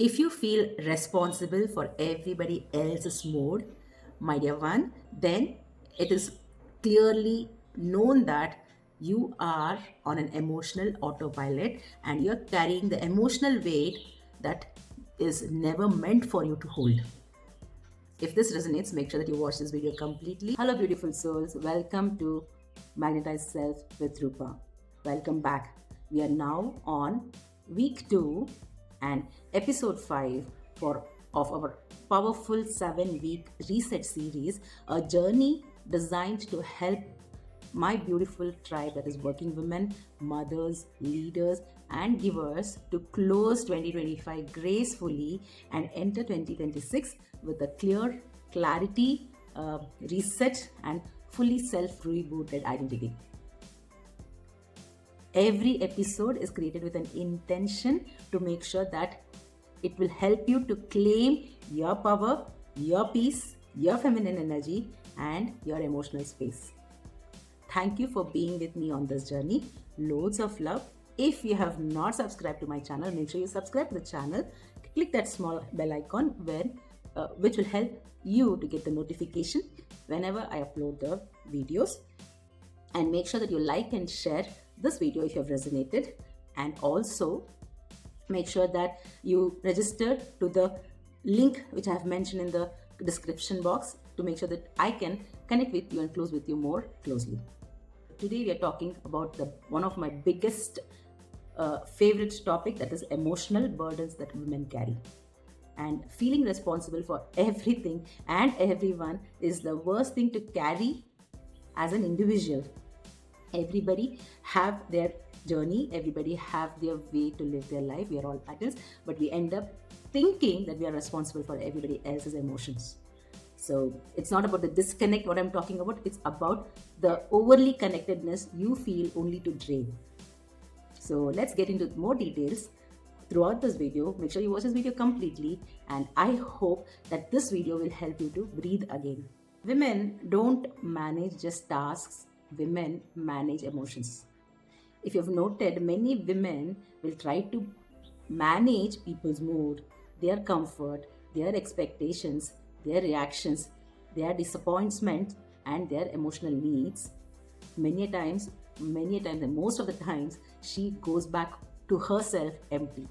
If you feel responsible for everybody else's mood, my dear one, then it is clearly known that you are on an emotional autopilot and you're carrying the emotional weight that is never meant for you to hold. If this resonates, make sure that you watch this video completely. Hello, beautiful souls. Welcome to Magnetized Self with Rupa. Welcome back. We are now on week 2 and episode 5 for of our powerful 7-week reset series, a journey designed to help my beautiful tribe, that is working women, mothers, leaders, and givers, to close 2025 gracefully and enter 2026 with a clear clarity, reset, and fully self rebooted identity. Every episode is created with an intention to make sure that it will help you to claim your power, your peace, your feminine energy, and your emotional space. Thank you for being with me on this journey. Loads of love. If you have not subscribed to my channel, make sure you subscribe to the channel. Click that small bell icon which will help you to get the notification whenever I upload the videos. And make sure that you like and share this video if you have resonated. And also make sure that you register to the link which I have mentioned in the description box to make sure that I can connect with you and close with you more closely. Today we are talking about one of my biggest favorite topic, that is emotional burdens that women carry. And feeling responsible for everything and everyone is the worst thing to carry as an individual. Everybody have their journey, everybody have their way to live their life. We are all adults, but we end up thinking that we are responsible for everybody else's emotions. So it's not about the disconnect what I'm talking about, it's about the overly connectedness you feel only to drain. So let's get into more details throughout this video. Make sure you watch this video completely, and I hope that this video will help you to breathe again. Women don't manage just tasks, women manage emotions. If you've noted, many women will try to manage people's mood, their comfort, their expectations, their reactions, their disappointment, and their emotional needs. Many a times, and most of the times, she goes back to herself empty.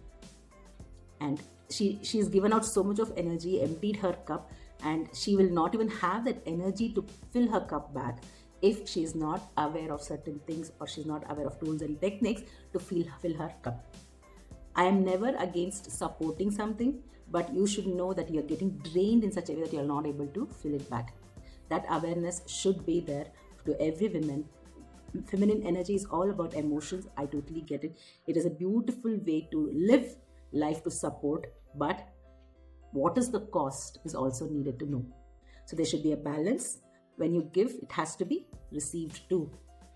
And she's given out so much of energy, emptied her cup, and she will not even have that energy to fill her cup back if she's not aware of certain things, or she's not aware of tools and techniques to fill her cup. I am never against supporting something, but you should know that you're getting drained in such a way that you're not able to fill it back. That awareness should be there to every woman. Feminine energy is all about emotions. I totally get it. It is a beautiful way to live life, to support, but what is the cost is also needed to know. So there should be a balance. When you give, it has to be received too.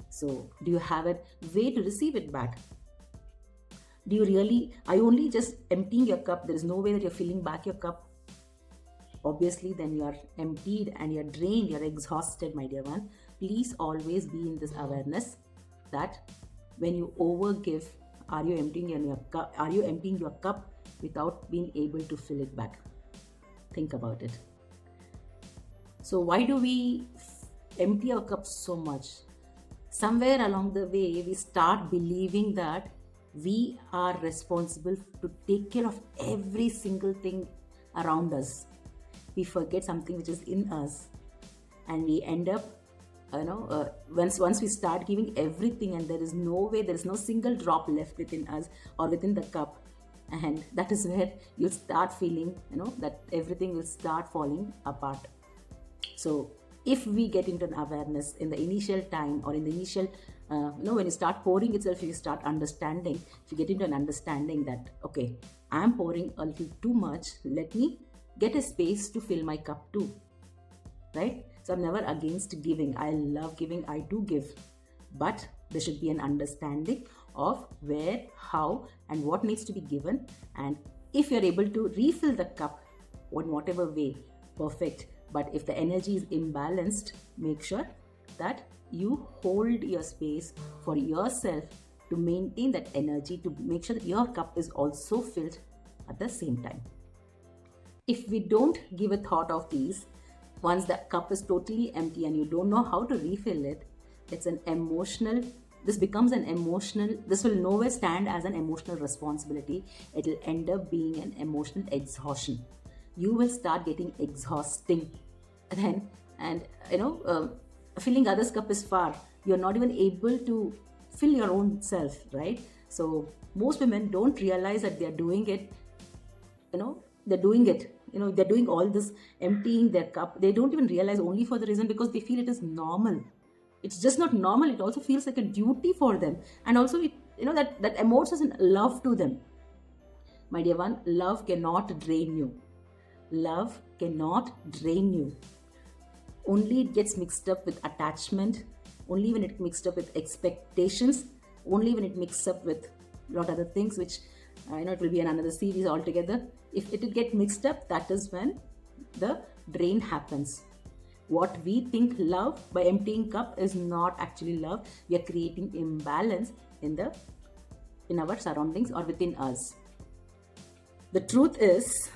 So do you have a way to receive it back? Do you really, are you only just emptying your cup? There is no way that you're filling back your cup. Obviously, then you are emptied and you're drained, you're exhausted, my dear one. Please always be in this awareness that when you overgive, are you emptying your cup? Are you emptying your cup without being able to fill it back? Think about it. So why do we empty our cups so much? Somewhere along the way, we start believing that we are responsible to take care of every single thing around us. We forget something which is in us, and we end up, once we start giving everything, and there is no way, there is no single drop left within us or within the cup, and that is where you'll start feeling, that everything will start falling apart. So if we get into an awareness in the initial time, or in the initial, when you start pouring itself, you start understanding, if you get into an understanding that, okay, I'm pouring a little too much, let me get a space to fill my cup too, right? So I'm never against giving. I love giving, I do give, but there should be an understanding of where, how, and what needs to be given. And if you're able to refill the cup in whatever way, perfect. But if the energy is imbalanced, make sure that you hold your space for yourself to maintain that energy, to make sure that your cup is also filled at the same time. If we don't give a thought of these, once the cup is totally empty and you don't know how to refill it, it's an emotional, this becomes an emotional, this will nowhere stand as an emotional responsibility. It will end up being an emotional exhaustion. You will start getting exhausting then, and filling others' cup is far. You're not even able to fill your own self, right? So most women don't realize that they're doing it, they're doing all this emptying their cup. They don't even realize, only for the reason because they feel it is normal. It's just not normal, it also feels like a duty for them, and also that emotes as in love to them. My dear one, love cannot drain you. Love cannot drain you. Only it gets mixed up with attachment, only when it mixed up with expectations, only when it mixed up with a lot of other things, which it will be another series altogether. If it will get mixed up, that is when the drain happens. What we think love by emptying cup is not actually love. We are creating imbalance in our surroundings or within us. The truth is,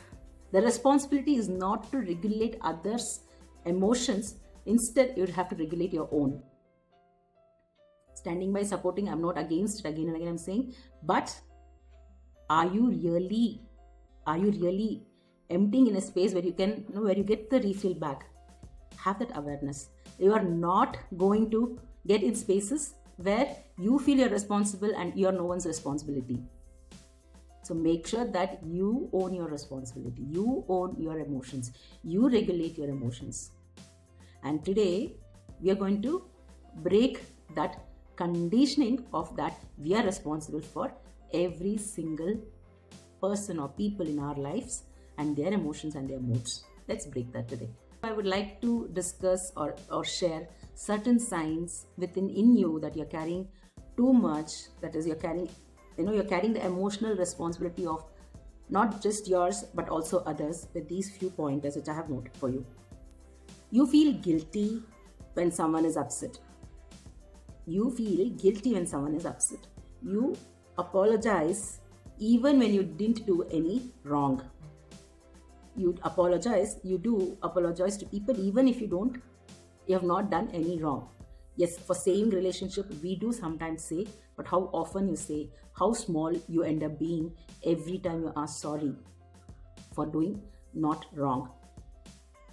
the responsibility is not to regulate others' emotions. Instead, you have to regulate your own. Standing by, supporting, I'm not against it, again and again I'm saying, but are you really emptying in a space where you can, where you get the refill back? Have that awareness. You are not going to get in spaces where you feel you're responsible and you're no one's responsibility. So make sure that you own your responsibility. You own your emotions. You regulate your emotions. And today we are going to break that conditioning of that we are responsible for every single person or people in our lives and their emotions and their moods. Let's break that today. I would like to discuss or share certain signs in you that you're carrying too much. That is, you're carrying the emotional responsibility of not just yours but also others, with these few pointers which I have noted for you. You feel guilty when someone is upset. You feel guilty when someone is upset. You apologize even when you didn't do any wrong. You do apologize to people even if you have not done any wrong. Yes, for saying relationship, we do sometimes say, but how often you say, how small you end up being every time you ask sorry for doing not wrong,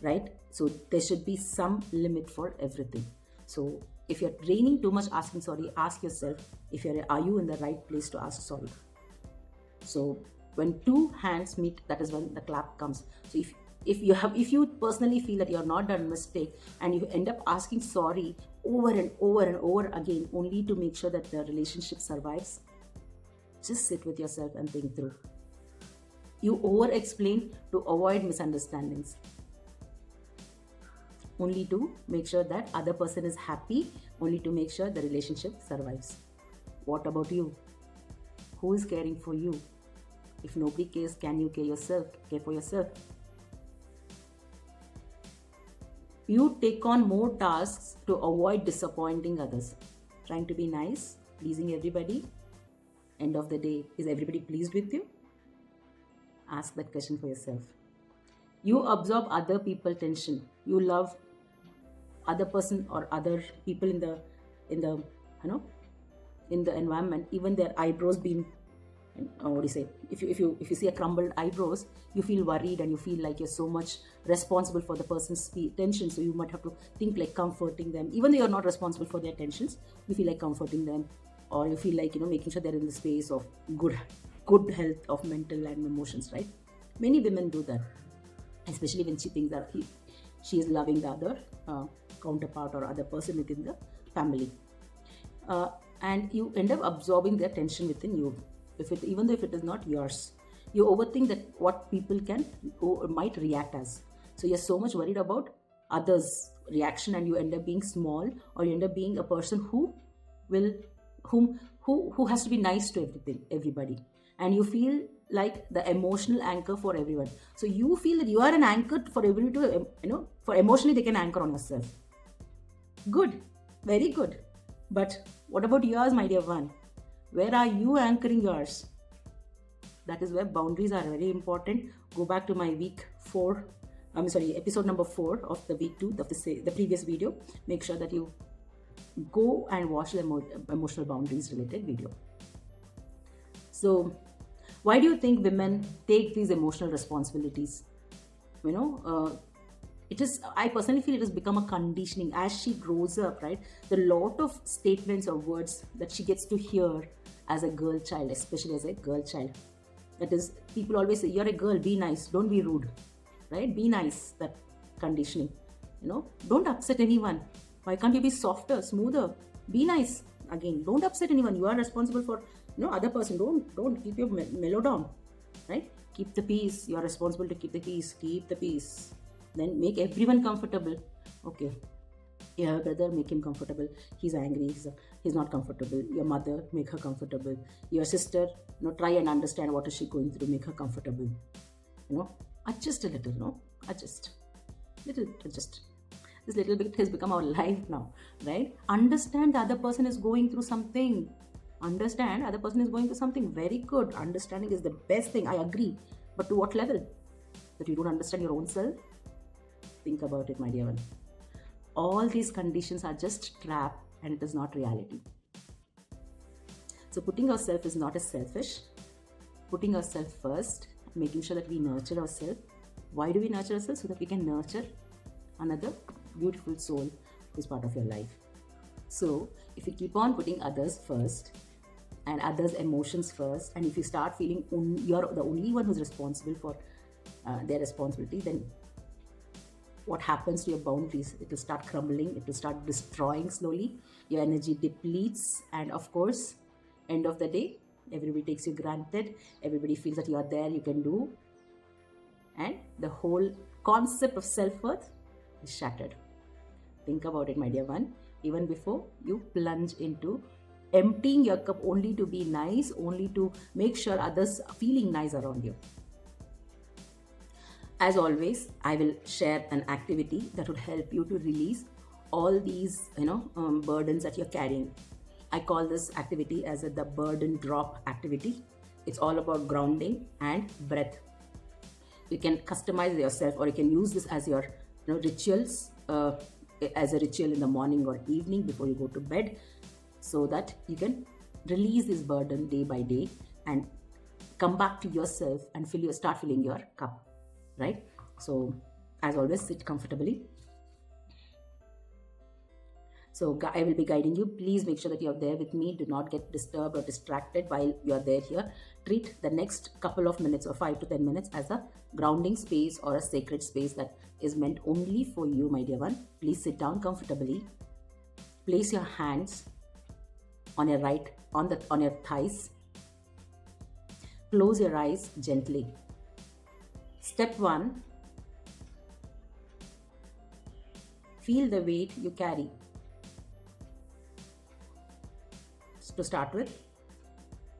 right? So there should be some limit for everything. So if you're draining too much asking sorry, ask yourself, are you in the right place to ask sorry? So when two hands meet, that is when the clap comes. So if you personally feel that you're not done a mistake and you end up asking sorry over and over and over again only to make sure that the relationship survives, just sit with yourself and think through. You over-explain to avoid misunderstandings, only to make sure that other person is happy, only to make sure the relationship survives. What about you? Who is caring for you? If nobody cares, can you care for yourself? You take on more tasks to avoid disappointing others. Trying to be nice, pleasing everybody. End of the day, is everybody pleased with you? Ask that question for yourself. You absorb other people's tension. You love other person or other people in the environment, even their eyebrows being, what do you say? If you see a crumbled eyebrows, you feel worried and you feel like you're so much responsible for the person's tension. So you might have to think like comforting them, even though you're not responsible for their tensions. You feel like comforting them, or you feel like making sure they're in the space of good health of mental and emotions, right? Many women do that, especially when she thinks that she is loving the other counterpart or other person within the family, and you end up absorbing their tension within you. Even though if it is not yours, you overthink that what people might react as. So you're so much worried about others' reaction, and you end up being small, or you end up being a person who has to be nice to everybody, and you feel like the emotional anchor for everyone. So you feel that you are an anchor for everybody to, for emotionally they can anchor on yourself. Good, very good. But what about yours, my dear one? Where are you anchoring yours? That is where boundaries are very important. Go back to my episode number 4 of the week 2 of the previous video. Make sure that you go and watch the emotional boundaries related video. So, why do you think women take these emotional responsibilities? I personally feel it has become a conditioning as she grows up, right? The lot of statements or words that she gets to hear as a girl child, especially as a girl child. That is, people always say, you're a girl, be nice, don't be rude, right? Be nice, that conditioning. Don't upset anyone. Why can't you be softer, smoother? Be nice. Again, don't upset anyone. You are responsible for, other person. Don't keep your mellow down, right? Keep the peace. You are responsible to keep the peace. Keep the peace. Then make everyone comfortable. Okay. Your brother, make him comfortable. He's angry. He's not comfortable. Your mother, make her comfortable. Your sister, try and understand what is she going through. Make her comfortable. Adjust a little. Adjust. This little bit has become our life now, right? Understand the other person is going through something. Understand other person is going through something very good. Understanding is the best thing. I agree. But to what level? That you don't understand your own self? Think about it, my dear one. All these conditions are just trap and it is not reality. So putting ourselves is not as selfish. Putting ourselves first, making sure that we nurture ourselves. Why do we nurture ourselves? So that we can nurture another beautiful soul who's part of your life. So if you keep on putting others first and others' emotions first, and if you start feeling you're the only one who's responsible for their responsibility, then what happens to your boundaries? It will start crumbling, it will start destroying slowly, your energy depletes, and of course, end of the day, everybody takes you granted, everybody feels that you are there, you can do, and the whole concept of self-worth is shattered. Think about it, my dear one, even before you plunge into emptying your cup only to be nice, only to make sure others are feeling nice around you. As always, I will share an activity that will help you to release all these burdens that you're carrying. I call this activity as the burden drop activity. It's all about grounding and breath. You can customize yourself, or you can use this as your rituals, as a ritual in the morning or evening before you go to bed, so that you can release this burden day by day and come back to yourself and start filling your cup, right? So as always, sit comfortably. So I will be guiding you. Please make sure that you're there with me. Do not get disturbed or distracted while you're there here. Treat the next couple of minutes or 5 to 10 minutes as a grounding space or a sacred space that is meant only for you, my dear one. Please sit down comfortably. Place your hands on your on your thighs. Close your eyes gently. Step 1. Feel the weight you carry. To start with,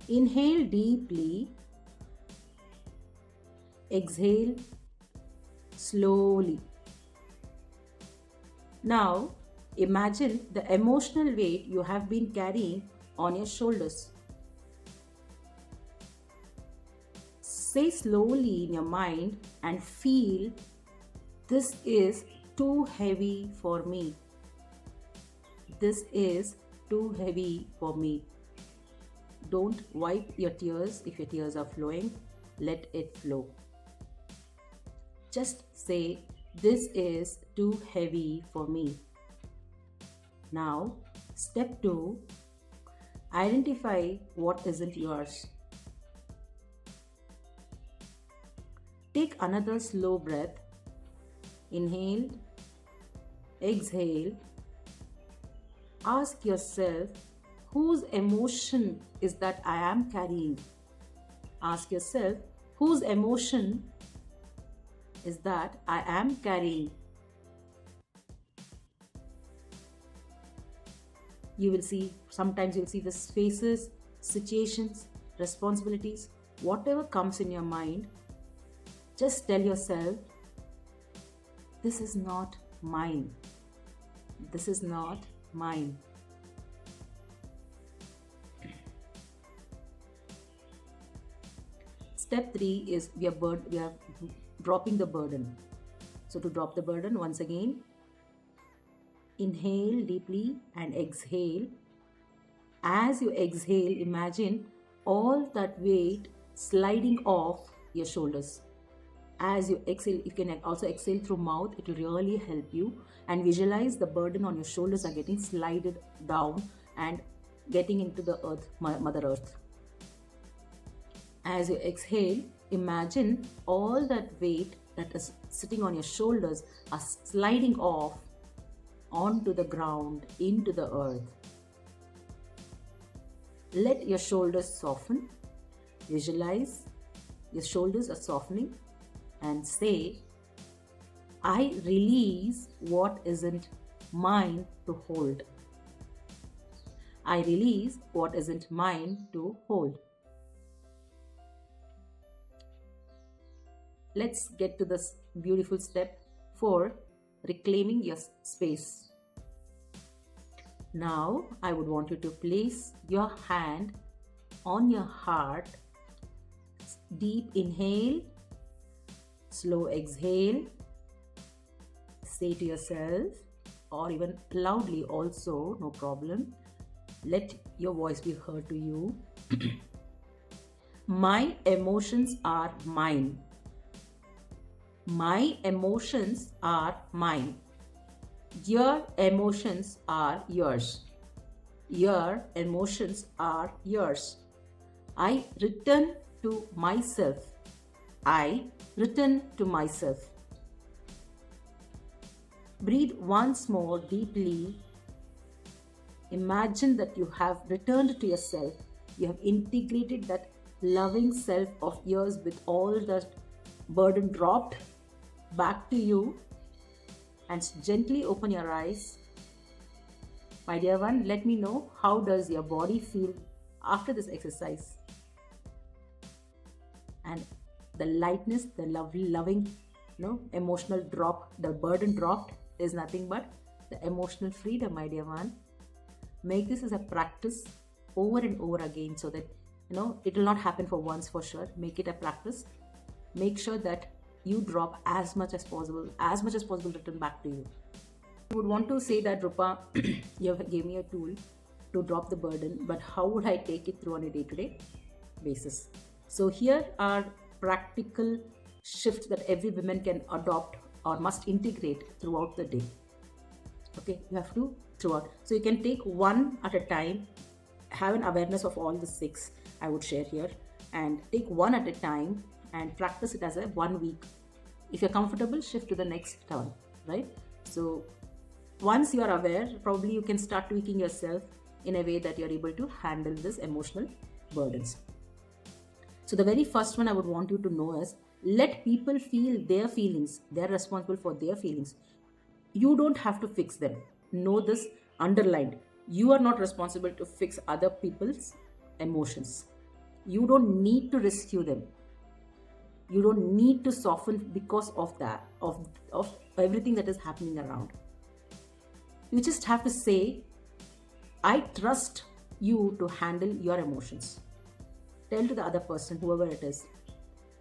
inhale deeply, exhale slowly. Now imagine the emotional weight you have been carrying on your shoulders. Say slowly in your mind and feel, this is too heavy for me. This is too heavy for me. Don't wipe your tears if your tears are flowing. Let it flow. Just say, this is too heavy for me. Now, step 2, identify what isn't yours. Take another slow breath. Inhale, exhale. Ask yourself, whose emotion is that I am carrying? Ask yourself, whose emotion is that I am carrying? You will see, sometimes you will see the faces, situations, responsibilities, whatever comes in your mind. Just tell yourself, this is not mine. This is not mine. step 3 is we are dropping the burden. So to drop the burden, once again, inhale deeply and exhale. As you exhale, imagine all that weight sliding off your shoulders. As you exhale, you can also exhale through mouth. It will really help you. And visualize the burden on your shoulders are getting slided down and getting into the earth, Mother Earth. As you exhale, imagine all that weight that is sitting on your shoulders are sliding off onto the ground, into the earth. Let your shoulders soften. Visualize your shoulders are softening and say, I release what isn't mine to hold. I release what isn't mine to hold. Let's get to this beautiful step 4, reclaiming your space. Now, I would want you to place your hand on your heart. Deep inhale, slow exhale. Say to yourself, or even loudly also, no problem. Let your voice be heard to you. My emotions are mine. My emotions are mine. Your emotions are yours. Your emotions are yours. I return to myself. I return to myself. Breathe once more deeply. Imagine that you have returned to yourself. You have integrated that loving self of yours with all that burden dropped back to you, and gently open your eyes. My dear one, let me know, how does your body feel after this exercise? And the lightness, the loving, emotional drop, the burden dropped is nothing but the emotional freedom, my dear one. Make this as a practice over and over again, so that it will not happen for once for sure. Make it a practice. Make sure that you drop as much as possible return back to you. I would want to say that, Rupa, you gave me a tool to drop the burden, but how would I take it through on a day-to-day basis? So here are practical shifts that every woman can adopt or must integrate throughout the day. Okay, you have to throughout. So you can take one at a time, have an awareness of all the 6 I would share here, and take one at a time and practice it as a 1 week. If you're comfortable, shift to the next one, right? So once you are aware, probably you can start tweaking yourself in a way that you're able to handle this emotional burdens. So the very first one I would want you to know is, let people feel their feelings. They're responsible for their feelings. You don't have to fix them. Know this underlined. You are not responsible to fix other people's emotions. You don't need to rescue them. You don't need to soften because of that, of everything that is happening around. You just have to say, I trust you to handle your emotions. Tell to the other person, whoever it is.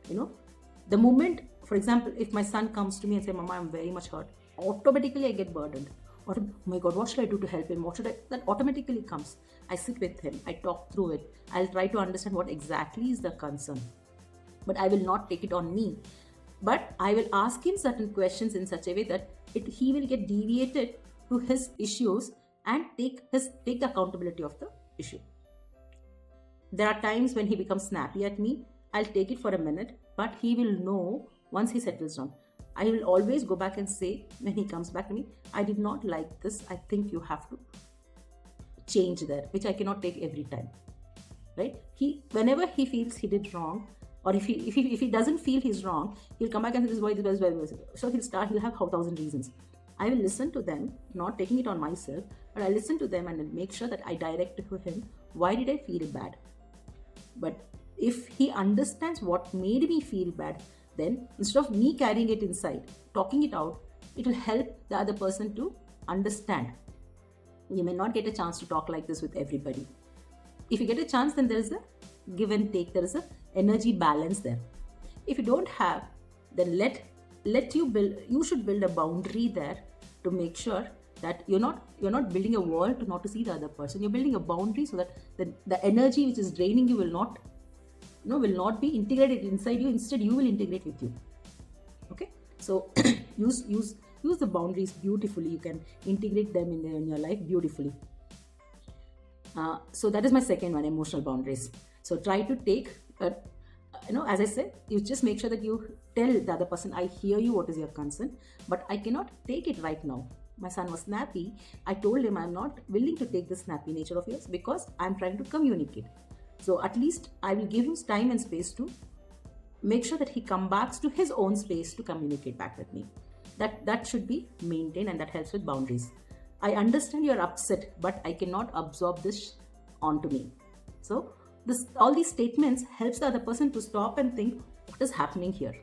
The moment, for example, if my son comes to me and says, Mama, I'm very much hurt, automatically I get burdened. Or, oh my God, what should I do to help him? That automatically comes. I sit with him. I talk through it. I'll try to understand what exactly is the concern. But I will not take it on me. But I will ask him certain questions in such a way that he will get deviated to his issues and take the accountability of the issue. There are times when he becomes snappy at me. I'll take it for a minute, but he will know once he settles down. I will always go back and say, when he comes back to me, I did not like this. I think you have to change that, which I cannot take every time, right? Whenever he feels he did wrong, or if he doesn't feel he's wrong, he'll come back and say, this is why this is. So he'll have 1,000 reasons. I will listen to them, not taking it on myself, but I listen to them and make sure that I direct to him, why did I feel bad? But if he understands what made me feel bad, then instead of me carrying it inside, talking it out, it will help the other person to understand. You may not get a chance to talk like this with everybody. If you get a chance, then there is a give and take. There is a energy balance there. If you don't have, then you should build a boundary there to make sure that you're not building a wall to not to see the other person. You're building a boundary so that the energy which is draining you will not be integrated inside you. Instead, you will integrate with you. Okay, so use the boundaries beautifully. You can integrate them in your life beautifully. So that is my second one, emotional boundaries. So try to take as I said, you just make sure that you tell the other person, I hear you, what is your concern, but I cannot take it right now. My son was snappy. I told him I'm not willing to take the snappy nature of yours because I'm trying to communicate. So at least I will give him time and space to make sure that he comes back to his own space to communicate back with me. That should be maintained, and that helps with boundaries. I understand you're upset, but I cannot absorb this onto me. So all these statements helps the other person to stop and think, what is happening here,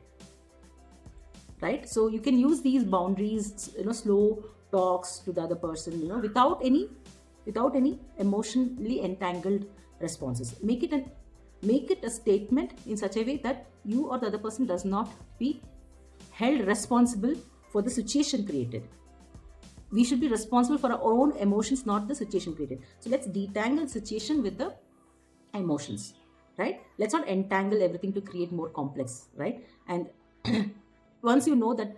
right? So you can use these boundaries, slow talks to the other person, without any emotionally entangled responses. Make it a statement in such a way that you or the other person does not be held responsible for the situation created. We should be responsible for our own emotions, not the situation created. So let's detangle the situation with the emotions, right? Let's not entangle everything to create more complex, right? And once you know that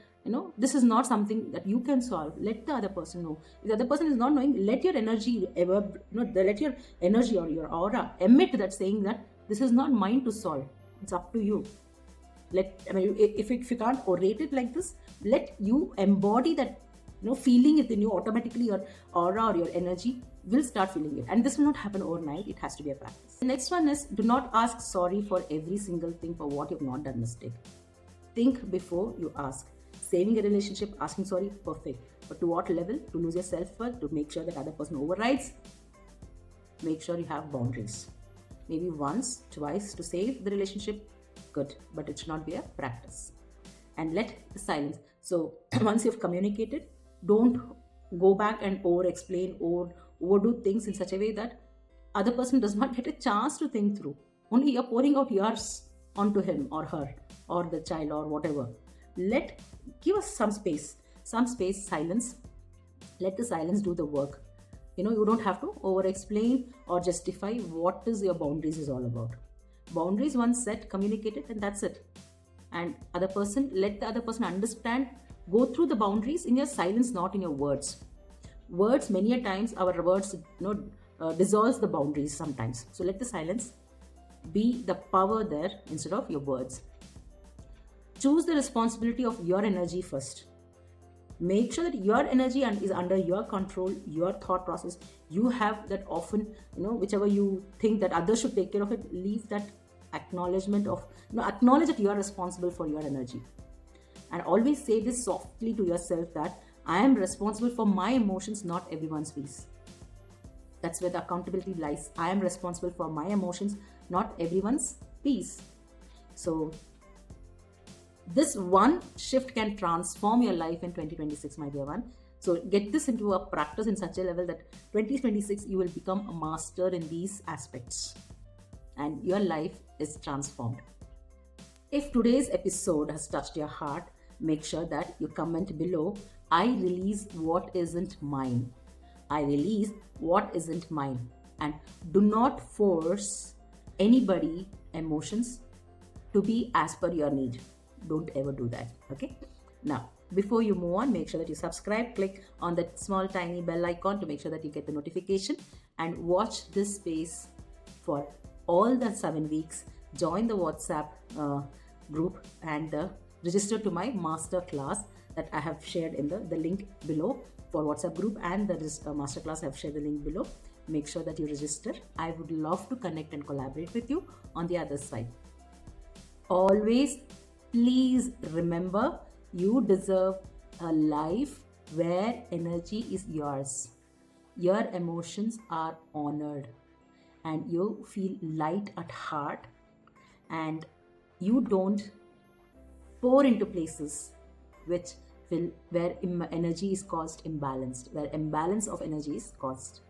this is not something that you can solve, let the other person know. If the other person is not knowing, let your energy let your energy or your aura emit that, saying that this is not mine to solve, it's up to you. If you can't orate it like this, let you embody that, feeling it in you automatically. Your aura or your energy will start feeling it, and this will not happen overnight. It has to be a practice. The next one is, do not ask sorry for every single thing for what you've not done mistake. Think before you ask. Saving a relationship, asking sorry, perfect, but to what level? To lose your self-worth, to make sure that other person overrides. Make sure you have boundaries. Maybe once, twice to save the relationship, good, but it should not be a practice. And let the silence. So once you've communicated, don't go back and over-explain or overdo things in such a way that other person does not get a chance to think through. Only you're pouring out yours onto him or her or the child or whatever. Give us some space, silence. Let the silence do the work. You don't have to over-explain or justify what is your boundaries is all about. Boundaries once set, communicated, and that's it. And let the other person understand. Go through the boundaries in your silence, not in your words. Words, many a times, our words dissolves the boundaries sometimes. So let the silence be the power there instead of your words. Choose the responsibility of your energy first. Make sure that your energy is under your control, your thought process. You have that often, whichever you think that others should take care of it, leave that acknowledgement of, acknowledge that you are responsible for your energy. And always say this softly to yourself, that I am responsible for my emotions, not everyone's peace. That's where the accountability lies. I am responsible for my emotions, not everyone's peace. So this one shift can transform your life in 2026, my dear one. So get this into a practice in such a level that 2026 you will become a master in these aspects and your life is transformed. If today's episode has touched your heart, make sure that you comment below, I release what isn't mine. I release what isn't mine. And do not force anybody emotions to be as per your need. Don't ever do that. Okay. Now, before you move on, make sure that you subscribe, click on that small tiny bell icon to make sure that you get the notification, and watch this space for all the 7 weeks. Join the WhatsApp group and register to my master class that I have shared in the link below for WhatsApp group, and the master class I have shared the link below. Make sure that you register. I would love to connect and collaborate with you on the other side. Always, please remember, you deserve a life where energy is yours. Your emotions are honored and you feel light at heart, and you don't pour into places where energy is caused imbalanced, where imbalance of energy is caused.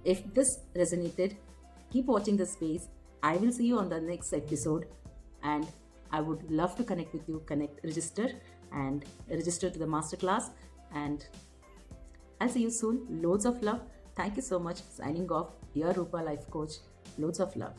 If this resonated, keep watching this space I will see you on the next episode, and I would love to connect with you. Register and register to the masterclass, and I'll see you soon. Loads of love. Thank you so much. Signing off. Your Rupa Life Coach. Loads of love.